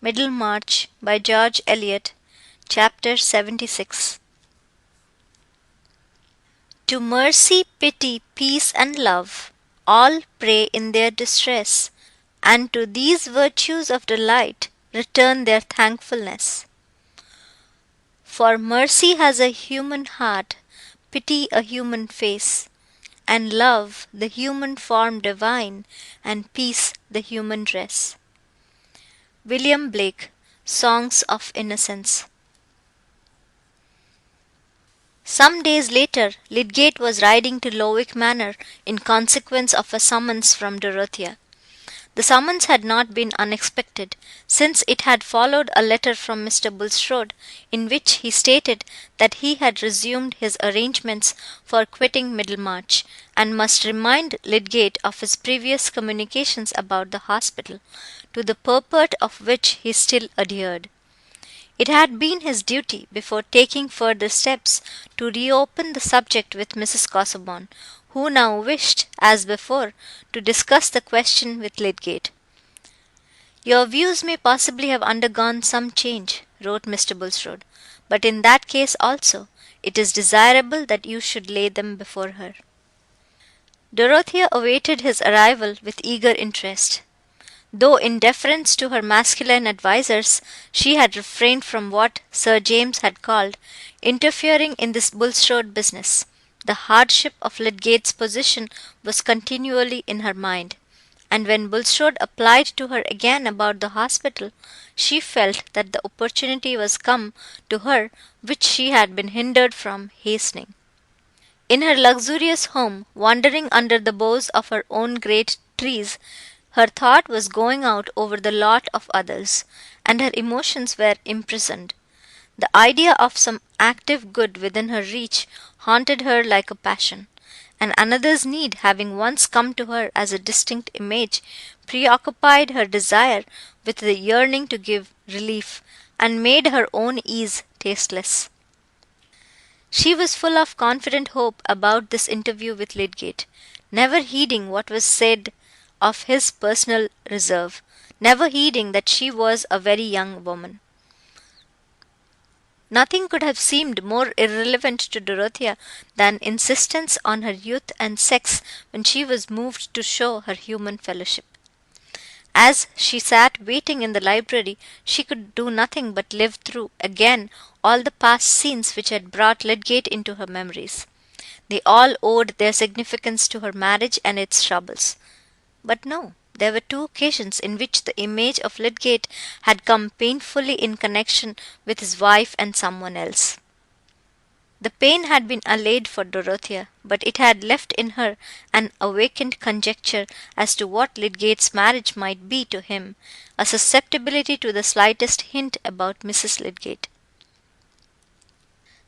Middlemarch by George Eliot. Chapter 76. To mercy, pity, peace, and love, all pray in their distress, and to these virtues of delight return their thankfulness. For mercy has a human heart, pity a human face, and love the human form divine, and peace the human dress. William Blake, Songs of Innocence. Some days later, Lydgate was riding to Lowick Manor in consequence of a summons from Dorothea. The summons had not been unexpected, since it had followed a letter from Mr. Bulstrode, in which he stated that he had resumed his arrangements for quitting Middlemarch, and must remind Lydgate of his previous communications about the hospital, to the purport of which he still adhered. It had been his duty, before taking further steps, to reopen the subject with Mrs. Casaubon, who now wished, as before, to discuss the question with Lydgate. "Your views may possibly have undergone some change," wrote Mr. Bulstrode, "but in that case also, it is desirable that you should lay them before her." Dorothea awaited his arrival with eager interest. Though in deference to her masculine advisers, she had refrained from what Sir James had called interfering in this Bulstrode business. The hardship of Lydgate's position was continually in her mind, and when Bulstrode applied to her again about the hospital, she felt that the opportunity was come to her which she had been hindered from hastening. In her luxurious home, wandering under the boughs of her own great trees, her thought was going out over the lot of others, and her emotions were imprisoned. The idea of some active good within her reach haunted her like a passion, and another's need having once come to her as a distinct image, preoccupied her desire with the yearning to give relief, and made her own ease tasteless. She was full of confident hope about this interview with Lydgate, never heeding what was said of his personal reserve, never heeding that she was a very young woman. Nothing could have seemed more irrelevant to Dorothea than insistence on her youth and sex when she was moved to show her human fellowship. As she sat waiting in the library, she could do nothing but live through again all the past scenes which had brought Lydgate into her memories. They all owed their significance to her marriage and its troubles. But no, there were two occasions in which the image of Lydgate had come painfully in connection with his wife and someone else. The pain had been allayed for Dorothea, but it had left in her an awakened conjecture as to what Lydgate's marriage might be to him, a susceptibility to the slightest hint about Mrs. Lydgate.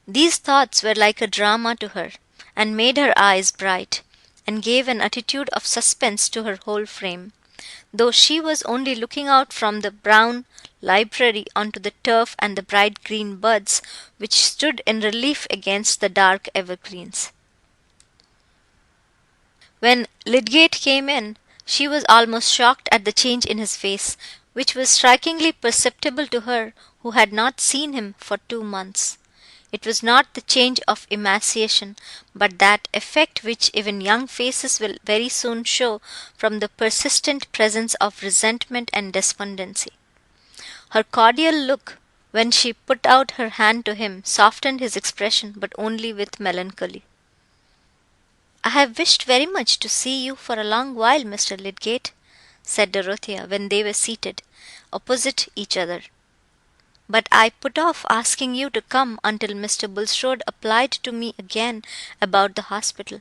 These thoughts were like a drama to her, and made her eyes bright, and gave an attitude of suspense to her whole frame, though she was only looking out from the brown library onto the turf and the bright green buds which stood in relief against the dark evergreens. When Lydgate came in, she was almost shocked at the change in his face, which was strikingly perceptible to her who had not seen him for 2 months. It was not the change of emaciation, but that effect which even young faces will very soon show from the persistent presence of resentment and despondency. Her cordial look, when she put out her hand to him, softened his expression, but only with melancholy. "I have wished very much to see you for a long while, Mr. Lydgate," said Dorothea, when they were seated opposite each other, "but I put off asking you to come until Mr. Bulstrode applied to me again about the hospital.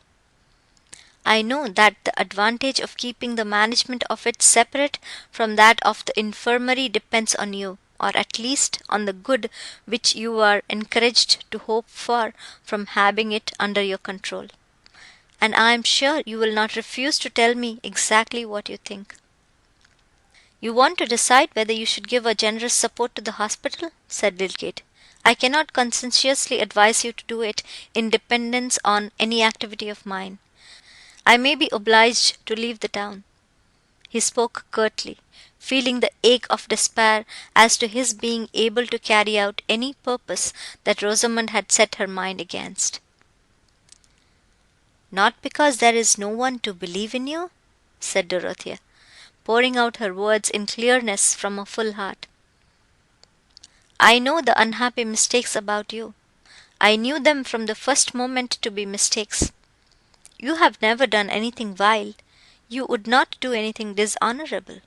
I know that the advantage of keeping the management of it separate from that of the infirmary depends on you, or at least on the good which you are encouraged to hope for from having it under your control, and I am sure you will not refuse to tell me exactly what you think." "You want to decide whether you should give a generous support to the hospital," said Lydgate. "I cannot conscientiously advise you to do it in dependence on any activity of mine. I may be obliged to leave the town." He spoke curtly, feeling the ache of despair as to his being able to carry out any purpose that Rosamond had set her mind against. "Not because there is no one to believe in you?" said Dorothea, pouring out her words in clearness from a full heart. "I know the unhappy mistakes about you. I knew them from the first moment to be mistakes. You have never done anything vile. You would not do anything dishonourable."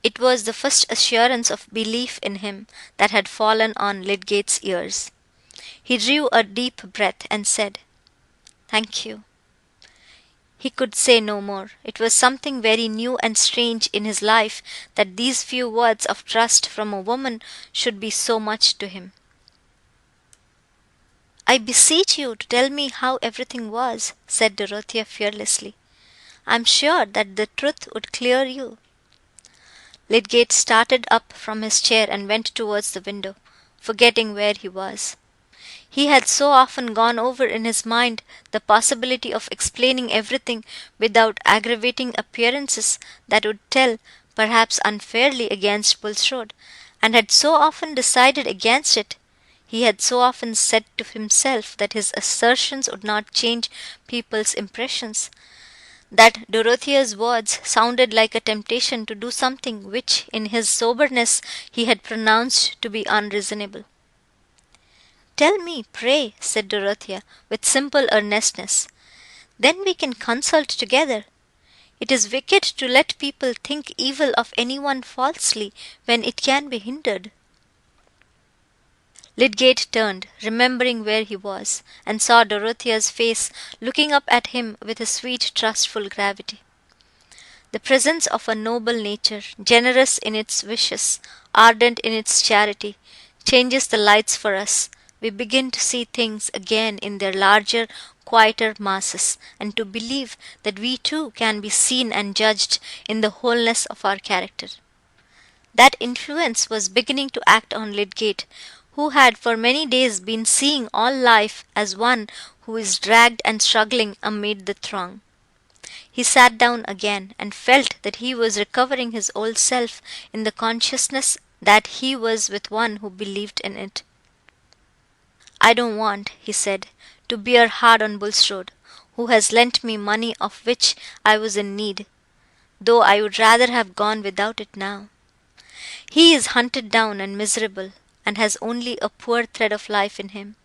It was the first assurance of belief in him that had fallen on Lydgate's ears. He drew a deep breath and said, "Thank you." He could say no more. It was something very new and strange in his life that these few words of trust from a woman should be so much to him. "I beseech you to tell me how everything was," said Dorothea fearlessly. "I am sure that the truth would clear you." Lydgate started up from his chair and went towards the window, forgetting where he was. He had so often gone over in his mind the possibility of explaining everything without aggravating appearances that would tell, perhaps unfairly, against Bulstrode, and had so often decided against it. He had so often said to himself that his assertions would not change people's impressions, that Dorothea's words sounded like a temptation to do something which in his soberness he had pronounced to be unreasonable. "Tell me, pray," said Dorothea, with simple earnestness. "Then we can consult together. It is wicked to let people think evil of any one falsely, when it can be hindered." Lydgate turned, remembering where he was, and saw Dorothea's face looking up at him with a sweet trustful gravity. The presence of a noble nature, generous in its wishes, ardent in its charity, changes the lights for us. We begin to see things again in their larger, quieter masses, and to believe that we too can be seen and judged in the wholeness of our character. That influence was beginning to act on Lydgate, who had for many days been seeing all life as one who is dragged and struggling amid the throng. He sat down again, and felt that he was recovering his old self in the consciousness that he was with one who believed in it. "I don't want," he said, "to bear hard on Bulstrode, who has lent me money of which I was in need, though I would rather have gone without it now. He is hunted down and miserable, and has only a poor thread of life in him.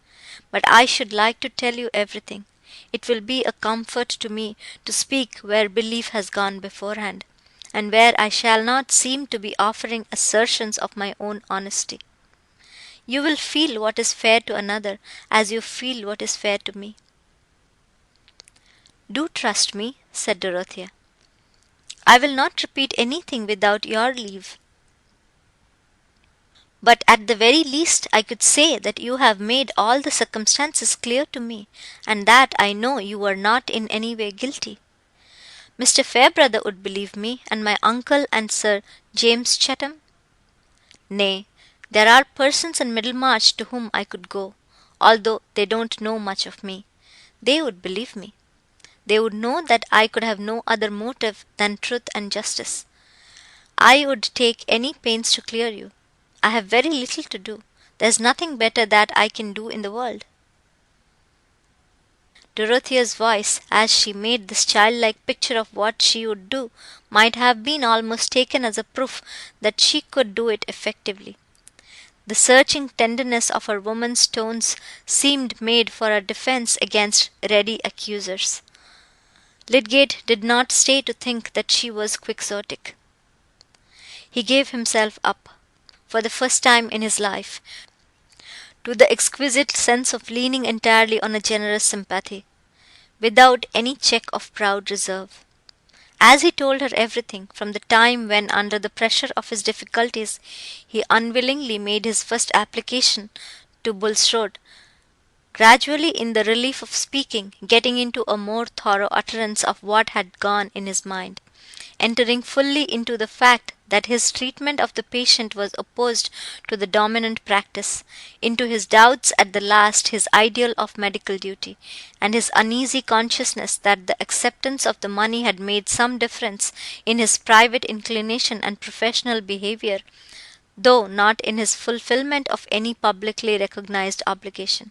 But I should like to tell you everything. It will be a comfort to me to speak where belief has gone beforehand, and where I shall not seem to be offering assertions of my own honesty. You will feel what is fair to another, as you feel what is fair to me." "Do trust me," said Dorothea. "I will not repeat anything without your leave. But at the very least I could say that you have made all the circumstances clear to me, and that I know you are not in any way guilty. Mr. Fairbrother would believe me, and my uncle and Sir James Chatham. Nay, there are persons in Middlemarch to whom I could go, although they don't know much of me. They would believe me. They would know that I could have no other motive than truth and justice. I would take any pains to clear you. I have very little to do. There is nothing better that I can do in the world." Dorothea's voice, as she made this childlike picture of what she would do, might have been almost taken as a proof that she could do it effectively. The searching tenderness of her woman's tones seemed made for a defence against ready accusers. Lydgate did not stay to think that she was quixotic. He gave himself up, for the first time in his life, to the exquisite sense of leaning entirely on a generous sympathy, without any check of proud reserve. As he told her everything, from the time when, under the pressure of his difficulties, he unwillingly made his first application to Bulstrode, gradually, in the relief of speaking, getting into a more thorough utterance of what had gone in his mind, entering fully into the fact that his treatment of the patient was opposed to the dominant practice, into his doubts at the last his ideal of medical duty, and his uneasy consciousness that the acceptance of the money had made some difference in his private inclination and professional behaviour, though not in his fulfilment of any publicly recognized obligation.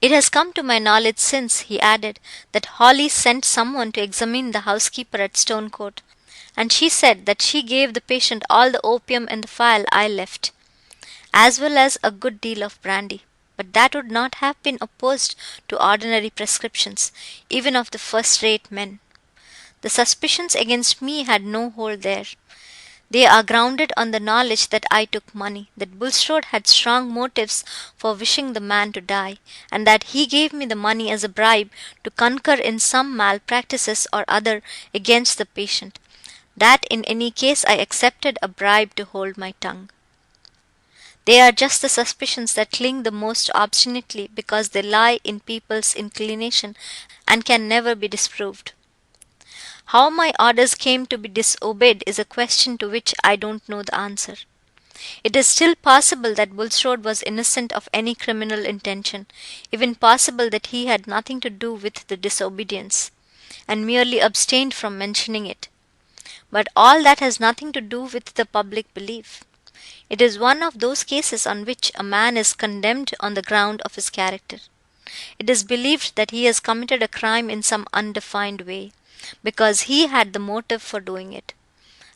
"It has come to my knowledge since," he added, "that Hawley sent someone to examine the housekeeper at Stonecourt, and she said that she gave the patient all the opium in the phial I left, as well as a good deal of brandy. But that would not have been opposed to ordinary prescriptions, even of the first-rate men. The suspicions against me had no hold there. They are grounded on the knowledge that I took money, that Bulstrode had strong motives for wishing the man to die, and that he gave me the money as a bribe to concur in some malpractices or other against the patient, that in any case I accepted a bribe to hold my tongue. They are just the suspicions that cling the most obstinately, because they lie in people's inclination and can never be disproved. How my orders came to be disobeyed is a question to which I don't know the answer. It is still possible that Bulstrode was innocent of any criminal intention, even possible that he had nothing to do with the disobedience, and merely abstained from mentioning it. But all that has nothing to do with the public belief. It is one of those cases on which a man is condemned on the ground of his character. It is believed that he has committed a crime in some undefined way, because he had the motive for doing it,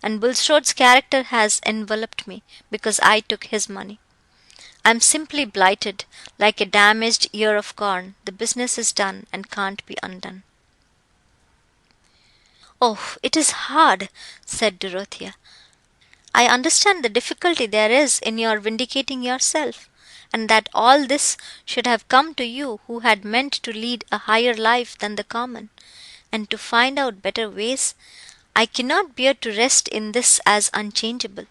and Bulstrode's character has enveloped me, because I took his money. I am simply blighted, like a damaged ear of corn. The business is done, and can't be undone." "Oh, it is hard," said Dorothea. "I understand the difficulty there is in your vindicating yourself, and that all this should have come to you who had meant to lead a higher life than the common, and to find out better ways. I cannot bear to rest in this as unchangeable.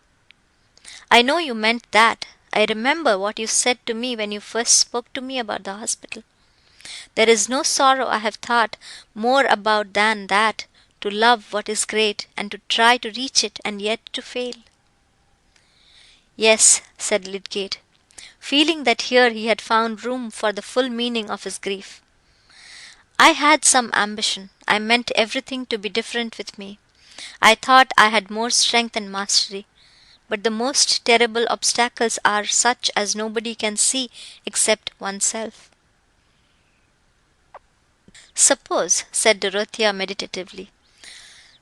I know you meant that. I remember what you said to me when you first spoke to me about the hospital. There is no sorrow I have thought more about than that, to love what is great, and to try to reach it, and yet to fail." "Yes," said Lydgate, feeling that here he had found room for the full meaning of his grief. "I had some ambition. I meant everything to be different with me. I thought I had more strength and mastery. But the most terrible obstacles are such as nobody can see except oneself." "Suppose," said Dorothea meditatively,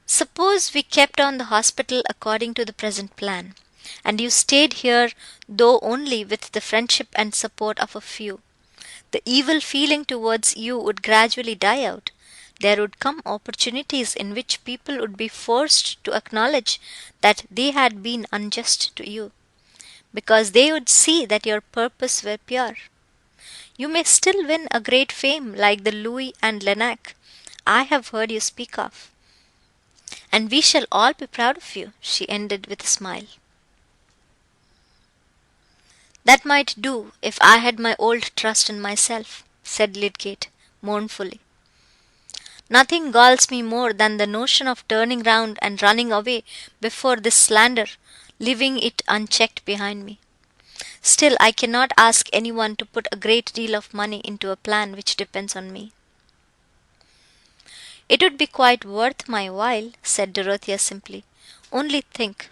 "suppose we kept on the hospital according to the present plan, and you stayed here, though only with the friendship and support of a few. The evil feeling towards you would gradually die out. There would come opportunities in which people would be forced to acknowledge that they had been unjust to you, because they would see that your purpose were pure. You may still win a great fame like the Louis and Lenac I have heard you speak of, and we shall all be proud of you," she ended with a smile. "That might do if I had my old trust in myself," said Lydgate, mournfully. "Nothing galls me more than the notion of turning round and running away before this slander, leaving it unchecked behind me. Still, I cannot ask any one to put a great deal of money into a plan which depends on me." "It would be quite worth my while," said Dorothea simply. "Only think.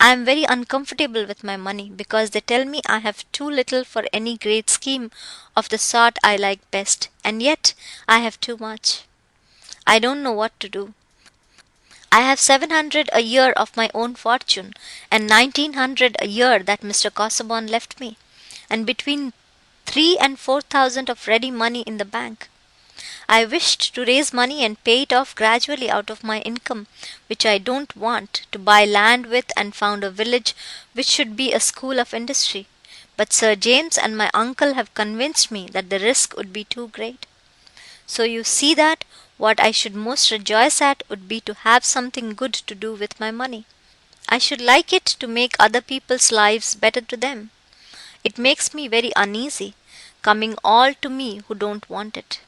I am very uncomfortable with my money, because they tell me I have too little for any great scheme of the sort I like best, and yet I have too much. I don't know what to do. I have 700 a year of my own fortune, and 1900 a year that Mr. Casaubon left me, and between 3 and 4,000 of ready money in the bank. I wished to raise money and pay it off gradually out of my income, which I don't want, to buy land with and found a village which should be a school of industry, but Sir James and my uncle have convinced me that the risk would be too great. So you see that what I should most rejoice at would be to have something good to do with my money. I should like it to make other people's lives better to them. It makes me very uneasy, coming all to me who don't want it."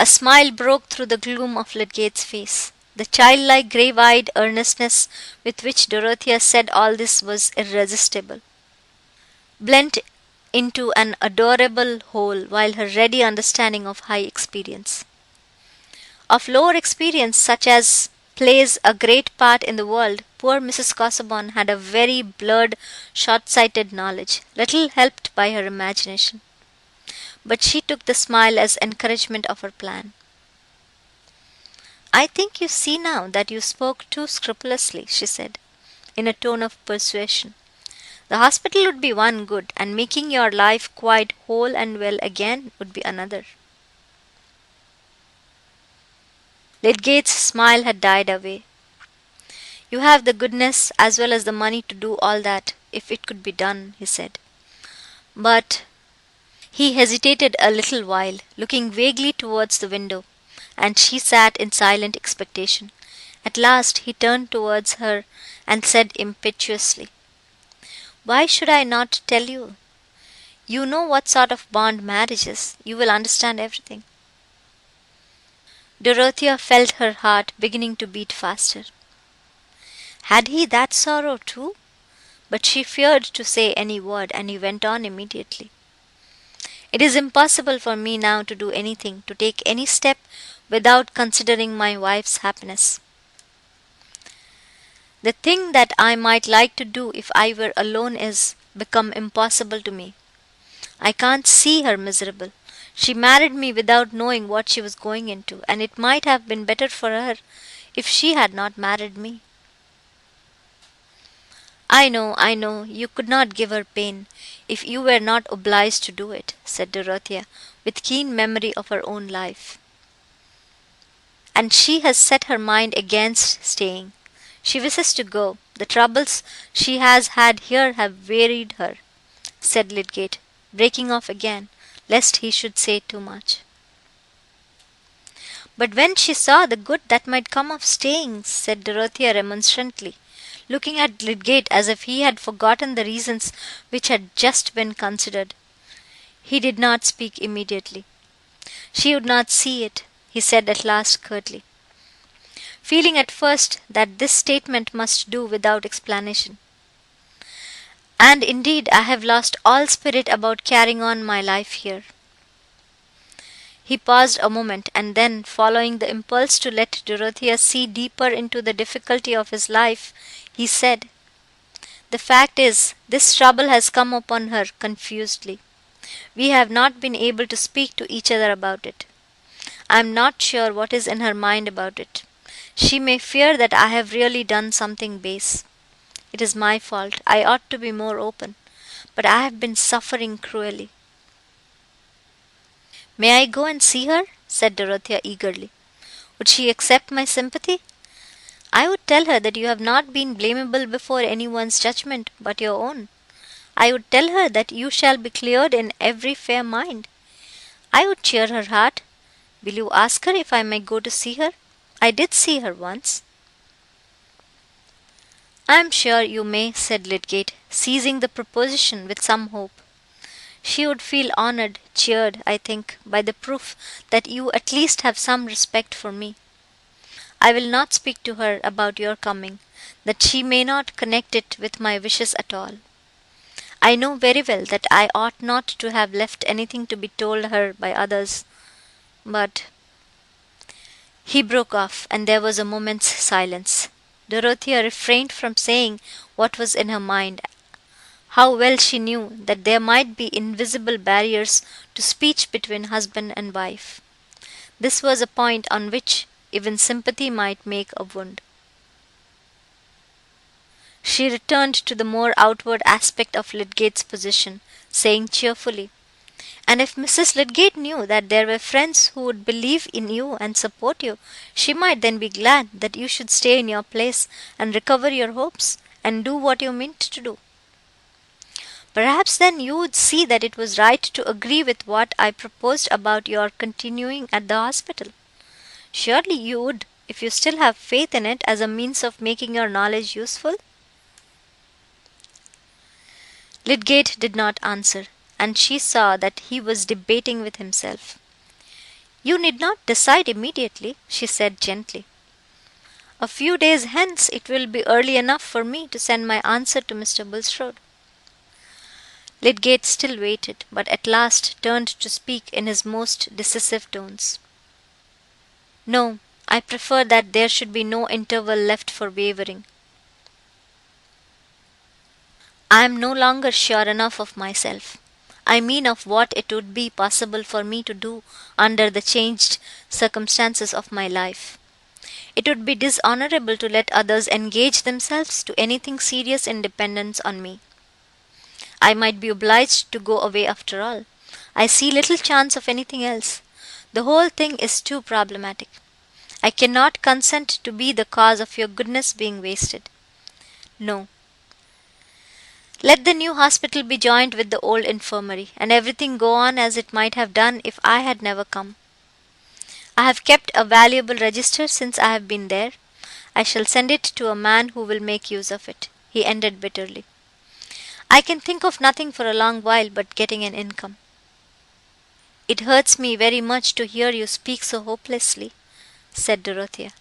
A smile broke through the gloom of Lydgate's face. The childlike, grave-eyed earnestness with which Dorothea said all this was irresistible, blent into an adorable whole, while her ready understanding of high experience, of lower experience such as plays a great part in the world, poor Mrs. Casaubon had a very blurred, short-sighted knowledge, little helped by her imagination. But she took the smile as encouragement of her plan. "I think you see now that you spoke too scrupulously," she said, in a tone of persuasion. "The hospital would be one good, and making your life quite whole and well again would be another." Lydgate's smile had died away. "You have the goodness as well as the money to do all that, if it could be done," he said. "But—" he hesitated a little while, looking vaguely towards the window, and she sat in silent expectation. At last he turned towards her and said impetuously, "Why should I not tell you? You know what sort of bond marriage is. You will understand everything." Dorothea felt her heart beginning to beat faster. Had he that sorrow too? But she feared to say any word, and he went on immediately. "It is impossible for me now to do anything, to take any step, without considering my wife's happiness. The thing that I might like to do if I were alone is become impossible to me. I can't see her miserable. She married me without knowing what she was going into, and it might have been better for her if she had not married me." I know, you could not give her pain, if you were not obliged to do it," said Dorothea, with keen memory of her own life. "And she has set her mind against staying. She wishes to go. The troubles she has had here have wearied her," said Lydgate, breaking off again, lest he should say too much. "But when she saw the good that might come of staying," said Dorothea remonstrantly, looking at Lydgate as if he had forgotten the reasons which had just been considered. He did not speak immediately. "She would not see it," he said at last curtly, feeling at first that this statement must do without explanation. "And indeed I have lost all spirit about carrying on my life here." He paused a moment, and then, following the impulse to let Dorothea see deeper into the difficulty of his life, he said, "The fact is, this trouble has come upon her confusedly. We have not been able to speak to each other about it. I am not sure what is in her mind about it. She may fear that I have really done something base. It is my fault. I ought to be more open. But I have been suffering cruelly." "May I go and see her?" said Dorothea eagerly. "Would she accept my sympathy? I would tell her that you have not been blamable before any one's judgment but your own. I would tell her that you shall be cleared in every fair mind. I would cheer her heart. Will you ask her if I may go to see her? I did see her once." "I am sure you may," said Lydgate, seizing the proposition with some hope. "She would feel honoured, cheered, I think, by the proof that you at least have some respect for me. I will not speak to her about your coming, that she may not connect it with my wishes at all. I know very well that I ought not to have left anything to be told her by others, but—" He broke off, and there was a moment's silence. Dorothea refrained from saying what was in her mind. How well she knew that there might be invisible barriers to speech between husband and wife. This was a point on which even sympathy might make a wound. She returned to the more outward aspect of Lydgate's position, saying cheerfully, "And if Mrs. Lydgate knew that there were friends who would believe in you and support you, she might then be glad that you should stay in your place and recover your hopes, and do what you meant to do. Perhaps then you would see that it was right to agree with what I proposed about your continuing at the hospital. Surely you would, if you still have faith in it as a means of making your knowledge useful?" Lydgate did not answer, and she saw that he was debating with himself. You need not decide immediately, she said gently. A few days hence it will be early enough for me to send my answer to Mr. Bulstrode. Lydgate still waited, but at last turned to speak in his most decisive tones. No, I prefer that there should be no interval left for wavering. I am no longer sure enough of myself. I mean of what it would be possible for me to do under the changed circumstances of my life. It would be dishonourable to let others engage themselves to anything serious in dependence on me. I might be obliged to go away after all. I see little chance of anything else. The whole thing is too problematic. I cannot consent to be the cause of your goodness being wasted. No. Let the new hospital be joined with the old infirmary, and everything go on as it might have done if I had never come. I have kept a valuable register since I have been there. I shall send it to a man who will make use of it," he ended bitterly. "I can think of nothing for a long while but getting an income." "It hurts me very much to hear you speak so hopelessly," said Dorothea.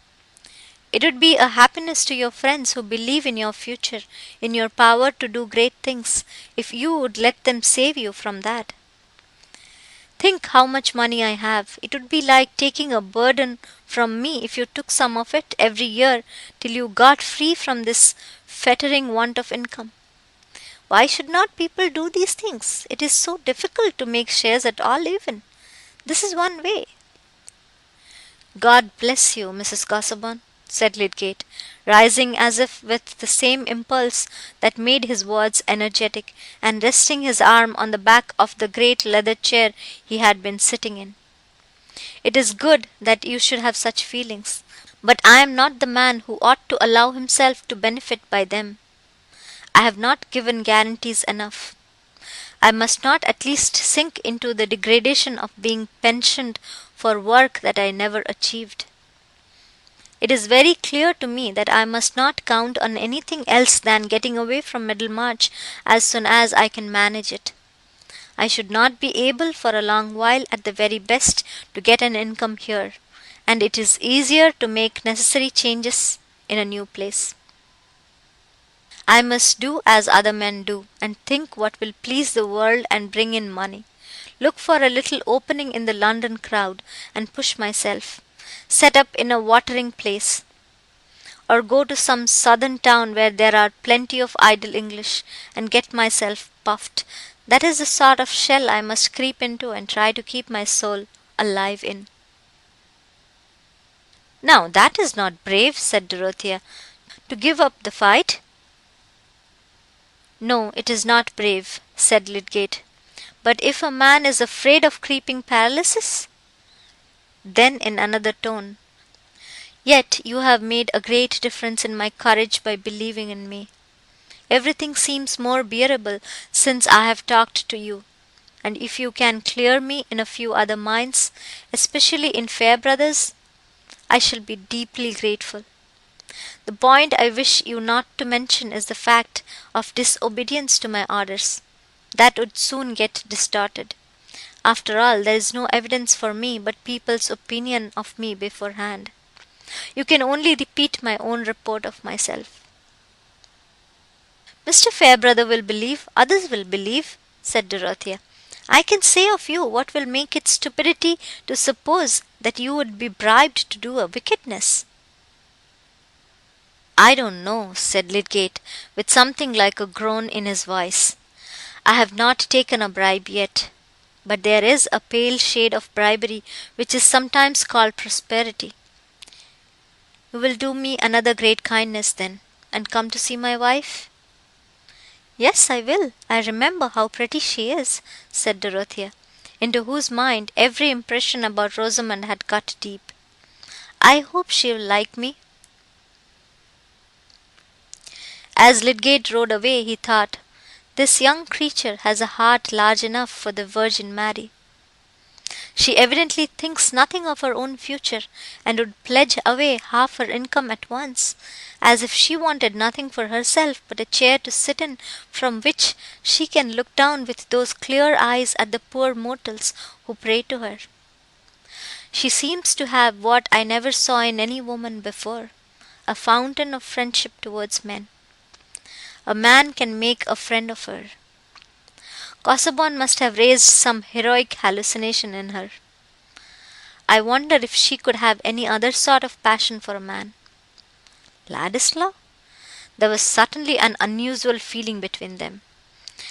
"It would be a happiness to your friends who believe in your future, in your power to do great things, if you would let them save you from that. Think how much money I have. It would be like taking a burden from me if you took some of it every year till you got free from this fettering want of income. Why should not people do these things? It is so difficult to make shares at all even. This is one way." "God bless you, Mrs. Casaubon," said Lydgate, rising as if with the same impulse that made his words energetic, and resting his arm on the back of the great leather chair he had been sitting in. "It is good that you should have such feelings, but I am not the man who ought to allow himself to benefit by them. I have not given guarantees enough. I must not at least sink into the degradation of being pensioned for work that I never achieved. It is very clear to me that I must not count on anything else than getting away from Middlemarch as soon as I can manage it. I should not be able for a long while at the very best to get an income here, and it is easier to make necessary changes in a new place. I must do as other men do, and think what will please the world and bring in money. Look for a little opening in the London crowd, and push myself. Set up in a watering place, or go to some southern town where there are plenty of idle English, and get myself puffed. That is the sort of shell I must creep into and try to keep my soul alive in." "Now that is not brave," said Dorothea, "to give up the fight." "No, it is not brave," said Lydgate, "but if a man is afraid of creeping paralysis?" Then in another tone, "Yet you have made a great difference in my courage by believing in me. Everything seems more bearable since I have talked to you, and if you can clear me in a few other minds, especially in Fairbrother's, I shall be deeply grateful. The point I wish you not to mention is the fact of disobedience to my orders. That would soon get distorted. After all, there is no evidence for me but people's opinion of me beforehand. You can only repeat my own report of myself." "Mr. Fairbrother will believe, others will believe," said Dorothea. "I can say of you what will make it stupidity to suppose that you would be bribed to do a wickedness." "I don't know," said Lydgate, with something like a groan in his voice. "I have not taken a bribe yet. But there is a pale shade of bribery which is sometimes called prosperity. You will do me another great kindness, then, and come to see my wife?" "Yes, I will. I remember how pretty she is," said Dorothea, into whose mind every impression about Rosamond had cut deep. "I hope she will like me." As Lydgate rode away, he thought, "This young creature has a heart large enough for the Virgin Mary. She evidently thinks nothing of her own future, and would pledge away half her income at once, as if she wanted nothing for herself but a chair to sit in, from which she can look down with those clear eyes at the poor mortals who pray to her. She seems to have what I never saw in any woman before, a fountain of friendship towards men. A man can make a friend of her. Casaubon must have raised some heroic hallucination in her. I wonder if she could have any other sort of passion for a man. Ladislaw? There was certainly an unusual feeling between them,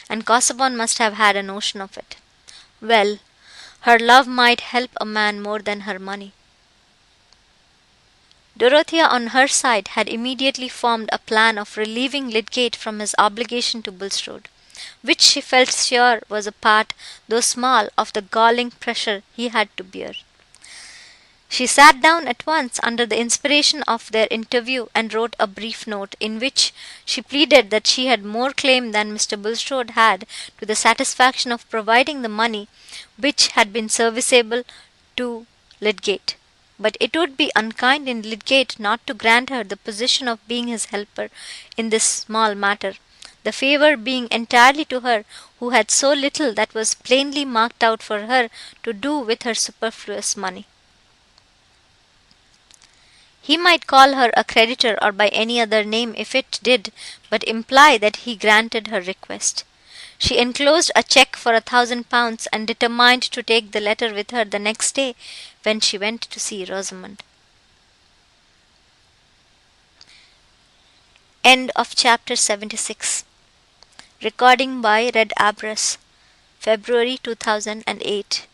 and Casaubon must have had a notion of it. Well, her love might help a man more than her money. Dorothea, on her side, had immediately formed a plan of relieving Lydgate from his obligation to Bulstrode, which she felt sure was a part, though small, of the galling pressure he had to bear. She sat down at once under the inspiration of their interview and wrote a brief note, in which she pleaded that she had more claim than Mr. Bulstrode had to the satisfaction of providing the money which had been serviceable to Lydgate, but it would be unkind in Lydgate not to grant her the position of being his helper in this small matter, the favour being entirely to her who had so little that was plainly marked out for her to do with her superfluous money. He might call her a creditor or by any other name if it did but imply that he granted her request. She enclosed a cheque for £1,000, and determined to take the letter with her the next day when she went to see Rosamond. End of chapter 76. Recording by Red Abras, February 2008.